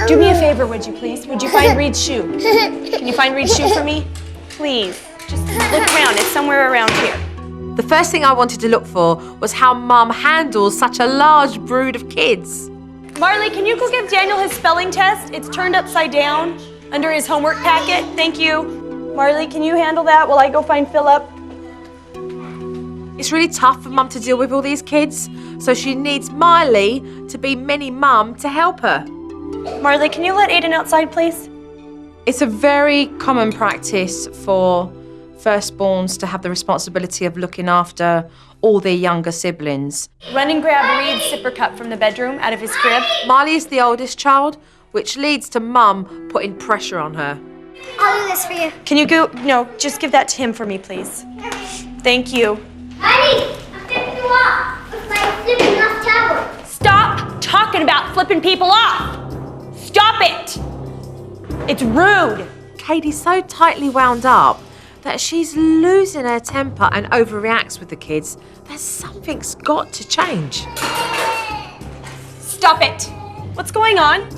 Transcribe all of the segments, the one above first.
Do me a favor, would you please? Would you find Reed's shoe? Can you find Reed's shoe for me? Please. Just look around. It's somewhere around here. The first thing I wanted to look for was how Mum handles such a large brood of kids. Marley, can you go give Daniel his spelling test? It's turned upside down under his homework packet. Thank you. Marley, can you handle that while I go find Philip? It's really tough for Mum to deal with all these kids, so she needs Miley to be mini Mum to help her. Marley, can you let Aiden outside, please? It's a very common practice for firstborns to have the responsibility of looking after all their younger siblings. Run and grab Reed's sipper cup from the bedroom out of his crib. Miley is the oldest child, which leads to Mum putting pressure on her. I'll do this for you. Can you go? No, just give that to him for me, please. Thank you. Honey, I'm flipping you off with my flipping off tower. Stop talking about flipping people off. Stop it. It's rude. Katie's so tightly wound up that she's losing her temper and overreacts with the kids. That something's got to change. Stop it. What's going on?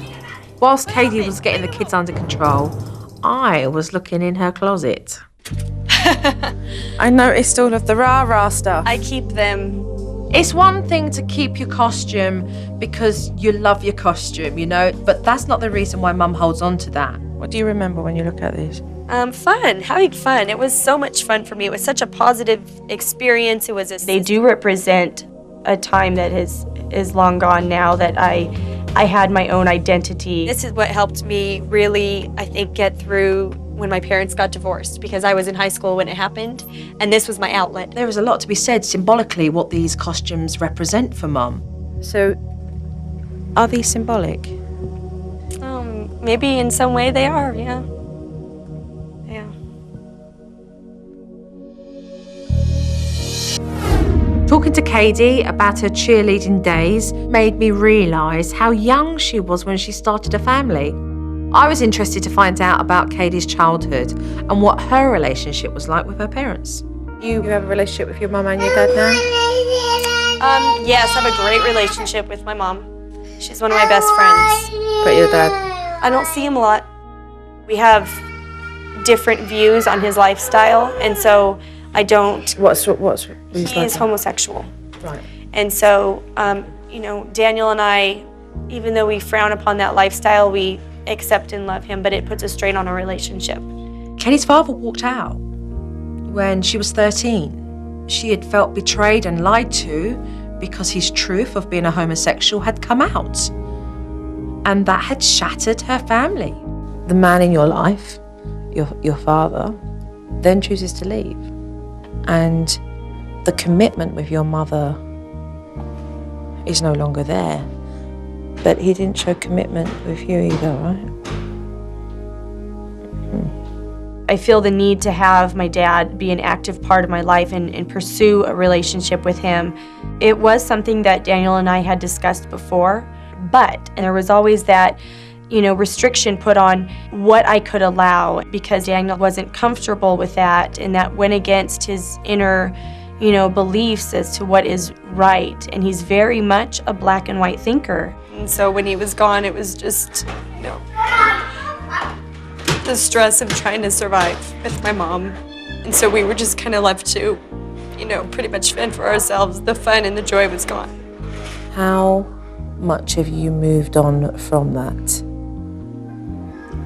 Whilst Katie was getting the kids under control, I was looking in her closet. I noticed all of the rah-rah stuff. I keep them. It's one thing to keep your costume because you love your costume, you know, but that's not the reason why Mum holds on to that. What do you remember when you look at these? Fun, having fun. It was so much fun for me. It was such a positive experience. They do represent a time that is long gone now, that I had my own identity. This is what helped me really, I think, get through when my parents got divorced, because I was in high school when it happened, and this was my outlet. There is a lot to be said symbolically what these costumes represent for Mum. So, are these symbolic? Maybe in some way they are, yeah. Yeah. Talking to Katie about her cheerleading days made me realise how young she was when she started a family. I was interested to find out about Katie's childhood and what her relationship was like with her parents. You have a relationship with your mum and your dad now? Yes, I have a great relationship with my mom. She's one of my best friends. But your dad? I don't see him a lot. We have different views on his lifestyle, and so I don't. What's He is homosexual. Right. And so, Daniel and I, even though we frown upon that lifestyle, we accept and love him, but it puts a strain on our relationship. Katie's father walked out when she was 13. She had felt betrayed and lied to because his truth of being a homosexual had come out. And that had shattered her family. The man in your life, your father, then chooses to leave. And the commitment with your mother is no longer there. But he didn't show commitment with you either, right? I feel the need to have my dad be an active part of my life and pursue a relationship with him. It was something that Daniel and I had discussed before, but there was always that, restriction put on what I could allow, because Daniel wasn't comfortable with that, and that went against his inner, beliefs as to what is right. And he's very much a black and white thinker. And so when he was gone, it was just, the stress of trying to survive with my mom. And so we were just kind of left to, pretty much fend for ourselves. The fun and the joy was gone. How much have you moved on from that?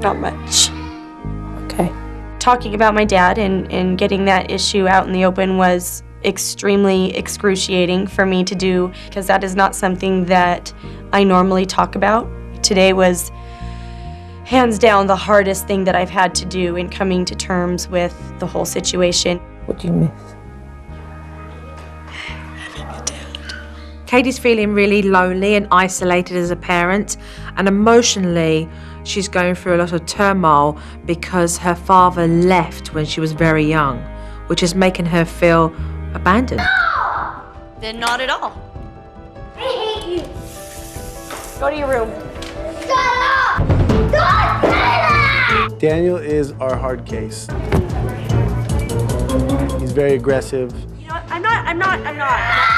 Not much. Okay. Talking about my dad and getting that issue out in the open was extremely excruciating for me to do, because that is not something that I normally talk about. Today was hands down the hardest thing that I've had to do in coming to terms with the whole situation. What do you miss? Katie's feeling really lonely and isolated as a parent, and emotionally she's going through a lot of turmoil because her father left when she was very young, which is making her feel abandoned. Then not at all. I hate you. Go to your room. Stop! Don't say that! Daniel is our hard case. He's very aggressive. You know what? I'm not.